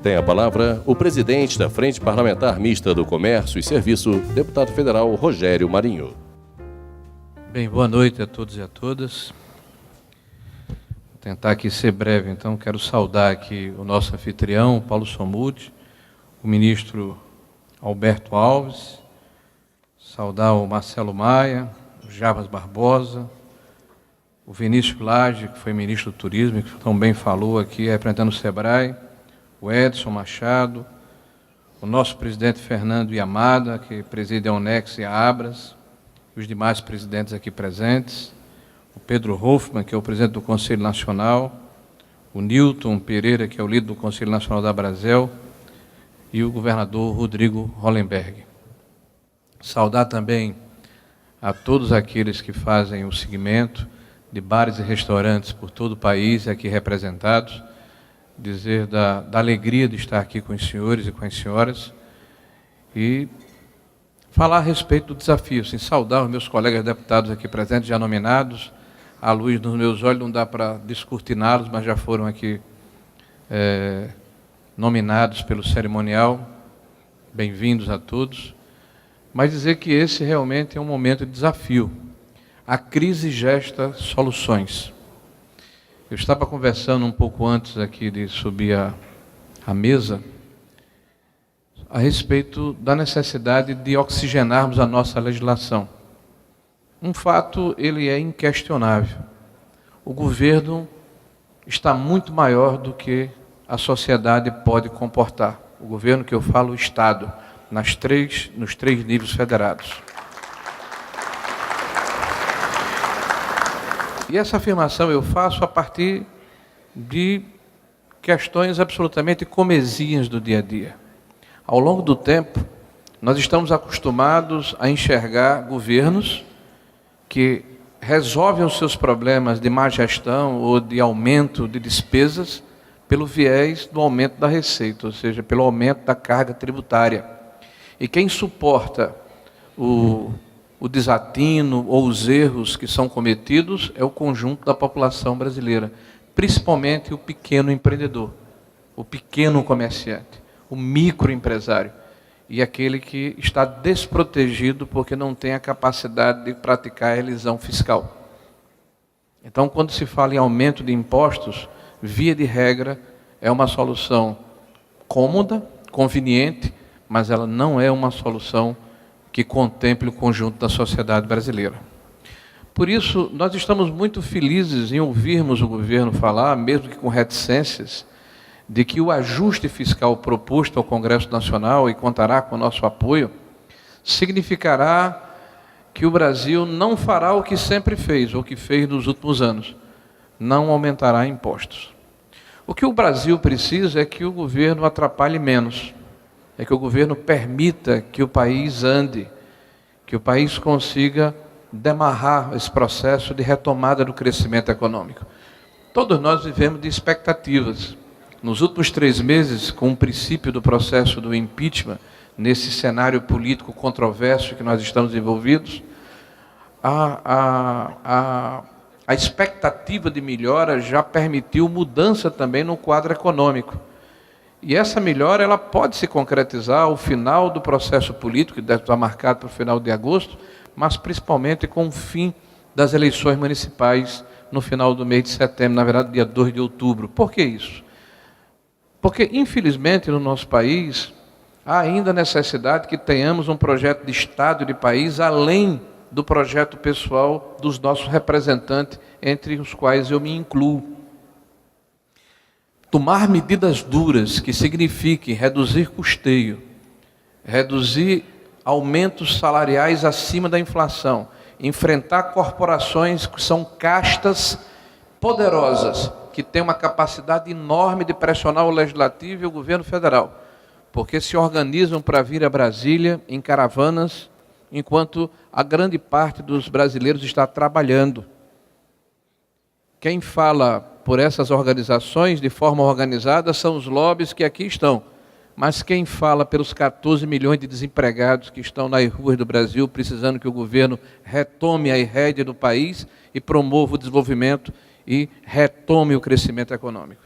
Tem a palavra o presidente da Frente Parlamentar Mista do Comércio e Serviço, deputado federal Rogério Marinho. Bem, boa noite a todos e a todas. Vou tentar aqui ser breve, então quero saudar aqui o nosso anfitrião, Paulo Somude, o ministro Alberto Alves, saudar o Marcelo Maia, o Jarbas Barbosa, o Vinícius Lage, que foi ministro do Turismo, que também falou aqui, representando o SEBRAE, o Edson Machado, o nosso presidente Fernando Yamada, que preside a Unex e a Abras, e os demais presidentes aqui presentes, o Pedro Hoffmann, que é o presidente do Conselho Nacional, o Nilton Pereira, que é o líder do Conselho Nacional da Abrazel, e o governador Rodrigo Hollenberg. Saudar também a todos aqueles que fazem o segmento de bares e restaurantes por todo o país aqui representados, dizer da alegria de estar aqui com os senhores e com as senhoras e falar a respeito do desafio, assim, saudar os meus colegas deputados aqui presentes, já nominados. À luz dos meus olhos não dá para descortiná-los, mas já foram aqui nominados pelo cerimonial. Bem-vindos a todos. Mas dizer que esse realmente é um momento de desafio. A crise gesta soluções. Eu estava conversando um pouco antes aqui de subir a mesa a respeito da necessidade de oxigenarmos a nossa legislação. Um fato, ele é inquestionável. O governo está muito maior do que a sociedade pode comportar. O governo que eu falo, o Estado, nos três níveis federados. E essa afirmação eu faço a partir de questões absolutamente comezinhas do dia a dia. Ao longo do tempo, nós estamos acostumados a enxergar governos que resolvem os seus problemas de má gestão ou de aumento de despesas pelo viés do aumento da receita, ou seja, pelo aumento da carga tributária. E quem suporta o desatino ou os erros que são cometidos é o conjunto da população brasileira, principalmente o pequeno empreendedor, o pequeno comerciante, o microempresário e aquele que está desprotegido porque não tem a capacidade de praticar a elisão fiscal. Então, quando se fala em aumento de impostos, via de regra, é uma solução cômoda, conveniente, mas ela não é uma solução que contemple o conjunto da sociedade brasileira. Por isso, nós estamos muito felizes em ouvirmos o governo falar, mesmo que com reticências, de que o ajuste fiscal proposto ao Congresso Nacional, e contará com o nosso apoio, significará que o Brasil não fará o que sempre fez, ou que fez nos últimos anos, não aumentará impostos. O que o Brasil precisa é que o governo atrapalhe menos, é que o governo permita que o país ande, que o país consiga demarrar esse processo de retomada do crescimento econômico. Todos nós vivemos de expectativas. Nos últimos 3 meses, com o princípio do processo do impeachment, nesse cenário político controverso que nós estamos envolvidos, a expectativa de melhora já permitiu mudança também no quadro econômico. E essa melhora ela pode se concretizar ao final do processo político, que deve estar marcado para o final de agosto, mas principalmente com o fim das eleições municipais no final do mês de setembro, na verdade, dia 2 de outubro. Por que isso? Porque, infelizmente, no nosso país, há ainda necessidade que tenhamos um projeto de Estado e de país além do projeto pessoal dos nossos representantes, entre os quais eu me incluo. Tomar medidas duras que signifiquem reduzir custeio, reduzir aumentos salariais acima da inflação, enfrentar corporações que são castas poderosas, que têm uma capacidade enorme de pressionar o Legislativo e o governo federal, porque se organizam para vir a Brasília em caravanas, enquanto a grande parte dos brasileiros está trabalhando. Quem fala por essas organizações de forma organizada são os lobbies que aqui estão. Mas quem fala pelos 14 milhões de desempregados que estão nas ruas do Brasil, precisando que o governo retome a rédea do país e promova o desenvolvimento e retome o crescimento econômico.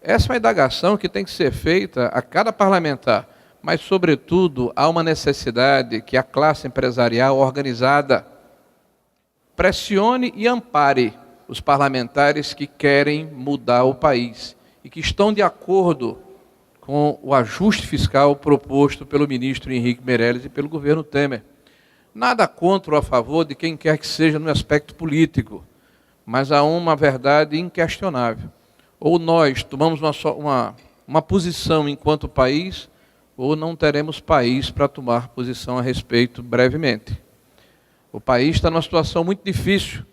Essa é uma indagação que tem que ser feita a cada parlamentar, mas, sobretudo, há uma necessidade que a classe empresarial organizada pressione e ampare os parlamentares que querem mudar o país e que estão de acordo com o ajuste fiscal proposto pelo ministro Henrique Meirelles e pelo governo Temer. Nada contra ou a favor de quem quer que seja no aspecto político, mas há uma verdade inquestionável. Ou nós tomamos uma posição enquanto país, ou não teremos país para tomar posição a respeito brevemente. O país está numa situação muito difícil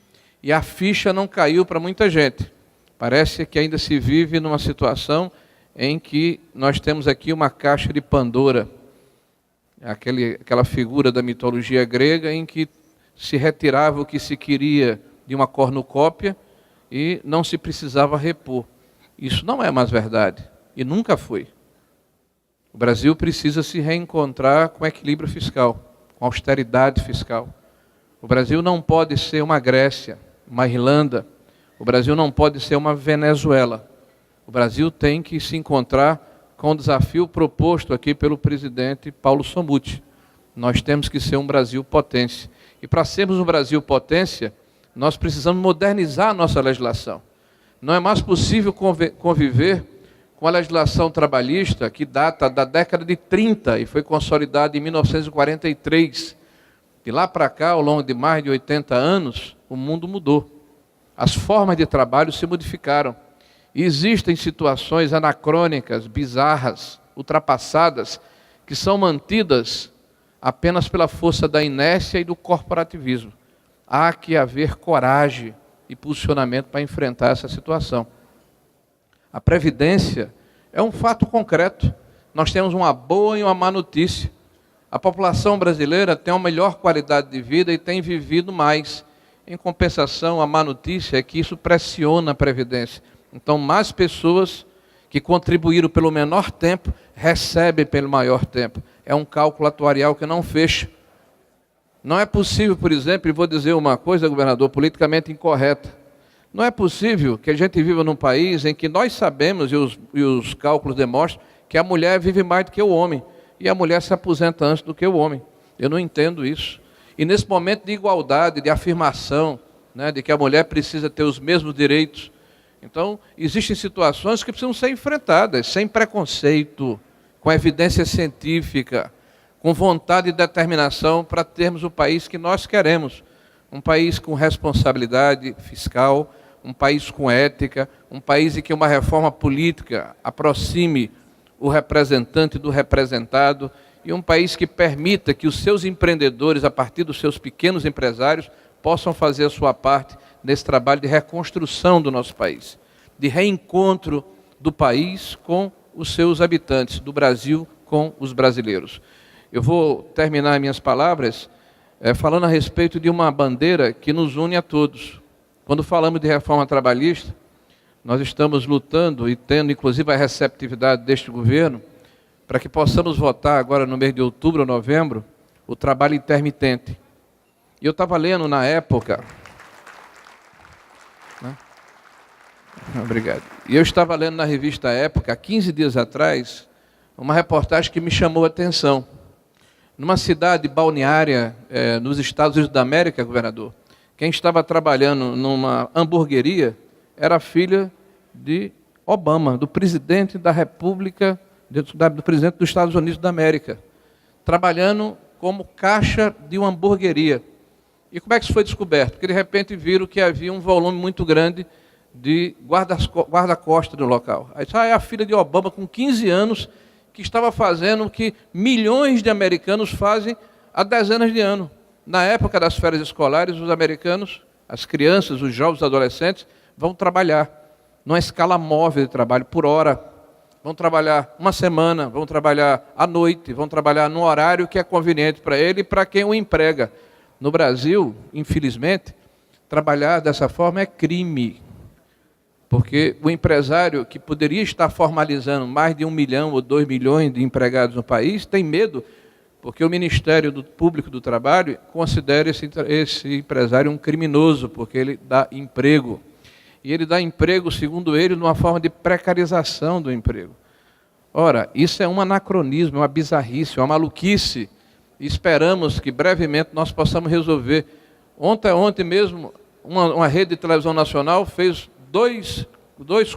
e a ficha não caiu para muita gente. Parece que ainda se vive numa situação em que nós temos aqui uma caixa de Pandora, aquela figura da mitologia grega em que se retirava o que se queria de uma cornucópia e não se precisava repor. Isso não é mais verdade e nunca foi. O Brasil precisa se reencontrar com equilíbrio fiscal, com austeridade fiscal. O Brasil não pode ser uma Grécia, uma Irlanda. O Brasil não pode ser uma Venezuela. O Brasil tem que se encontrar com o desafio proposto aqui pelo presidente Paulo Somuti. Nós temos que ser um Brasil potência. E para sermos um Brasil potência, nós precisamos modernizar a nossa legislação. Não é mais possível conviver com a legislação trabalhista que data da década de 30 e foi consolidada em 1943. De lá para cá, ao longo de mais de 80 anos, o mundo mudou. As formas de trabalho se modificaram. E existem situações anacrônicas, bizarras, ultrapassadas, que são mantidas apenas pela força da inércia e do corporativismo. Há que haver coragem e posicionamento para enfrentar essa situação. A Previdência é um fato concreto. Nós temos uma boa e uma má notícia. A população brasileira tem uma melhor qualidade de vida e tem vivido mais. Em compensação, a má notícia é que isso pressiona a Previdência. Então, mais pessoas que contribuíram pelo menor tempo recebem pelo maior tempo. É um cálculo atuarial que não fecha. Não é possível, por exemplo, e vou dizer uma coisa, governador, politicamente incorreta. Não é possível que a gente viva num país em que nós sabemos, e os cálculos demonstram, que a mulher vive mais do que o homem. E a mulher se aposenta antes do que o homem. Eu não entendo isso. E nesse momento de igualdade, de afirmação, né, de que a mulher precisa ter os mesmos direitos. Então, existem situações que precisam ser enfrentadas, sem preconceito, com evidência científica, com vontade e determinação para termos o país que nós queremos. Um país com responsabilidade fiscal, um país com ética, um país em que uma reforma política aproxime o representante do representado e um país que permita que os seus empreendedores, a partir dos seus pequenos empresários, possam fazer a sua parte nesse trabalho de reconstrução do nosso país, de reencontro do país com os seus habitantes, do Brasil com os brasileiros. Eu vou terminar minhas palavras falando a respeito de uma bandeira que nos une a todos. Quando falamos de reforma trabalhista, nós estamos lutando e tendo, inclusive, a receptividade deste governo para que possamos votar agora no mês de outubro ou novembro o trabalho intermitente. E eu estava lendo na época... Obrigado. E eu estava lendo na revista Época, há 15 dias atrás, uma reportagem que me chamou a atenção. Numa cidade balneária nos Estados Unidos da América, governador, quem estava trabalhando numa hamburgueria era a filha de Obama, do presidente da República, do presidente dos Estados Unidos da América, trabalhando como caixa de uma hamburgueria. E como é que isso foi descoberto? Porque de repente viram que havia um volume muito grande de guarda-costas no local. Aí é a filha de Obama com 15 anos que estava fazendo o que milhões de americanos fazem há dezenas de anos. Na época das férias escolares, os americanos, as crianças, os jovens, os adolescentes, vão trabalhar numa escala móvel de trabalho por hora. Vão trabalhar uma semana, vão trabalhar à noite, vão trabalhar no horário que é conveniente para ele e para quem o emprega. No Brasil, infelizmente, trabalhar dessa forma é crime. Porque o empresário que poderia estar formalizando mais de 1 milhão ou 2 milhões de empregados no país tem medo, porque o Ministério Público do Trabalho considera esse empresário um criminoso, porque ele dá emprego. e ele dá emprego, segundo ele, numa forma de precarização do emprego. Ora, isso é um anacronismo, uma bizarrice, uma maluquice. E esperamos que brevemente nós possamos resolver. Ontem mesmo, uma rede de televisão nacional fez dois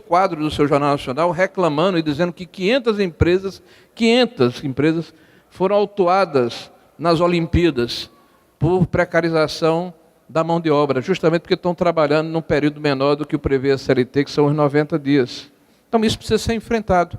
quadros do seu Jornal Nacional reclamando e dizendo que 500 empresas foram autuadas nas Olimpíadas por precarização da mão de obra, justamente porque estão trabalhando num período menor do que o prevê a CLT, que são os 90 dias. Então isso precisa ser enfrentado.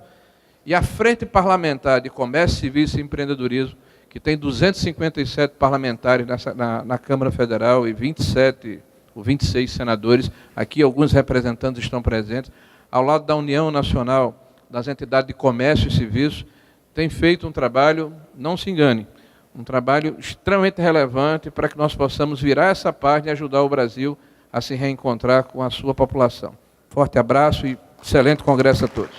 E a Frente Parlamentar de Comércio, Serviços e Empreendedorismo, que tem 257 parlamentares na Câmara Federal e 27 ou 26 senadores, aqui alguns representantes estão presentes, ao lado da União Nacional das Entidades de Comércio e Serviços, tem feito um trabalho, não se engane, um trabalho extremamente relevante para que nós possamos virar essa página e ajudar o Brasil a se reencontrar com a sua população. Forte abraço e excelente congresso a todos.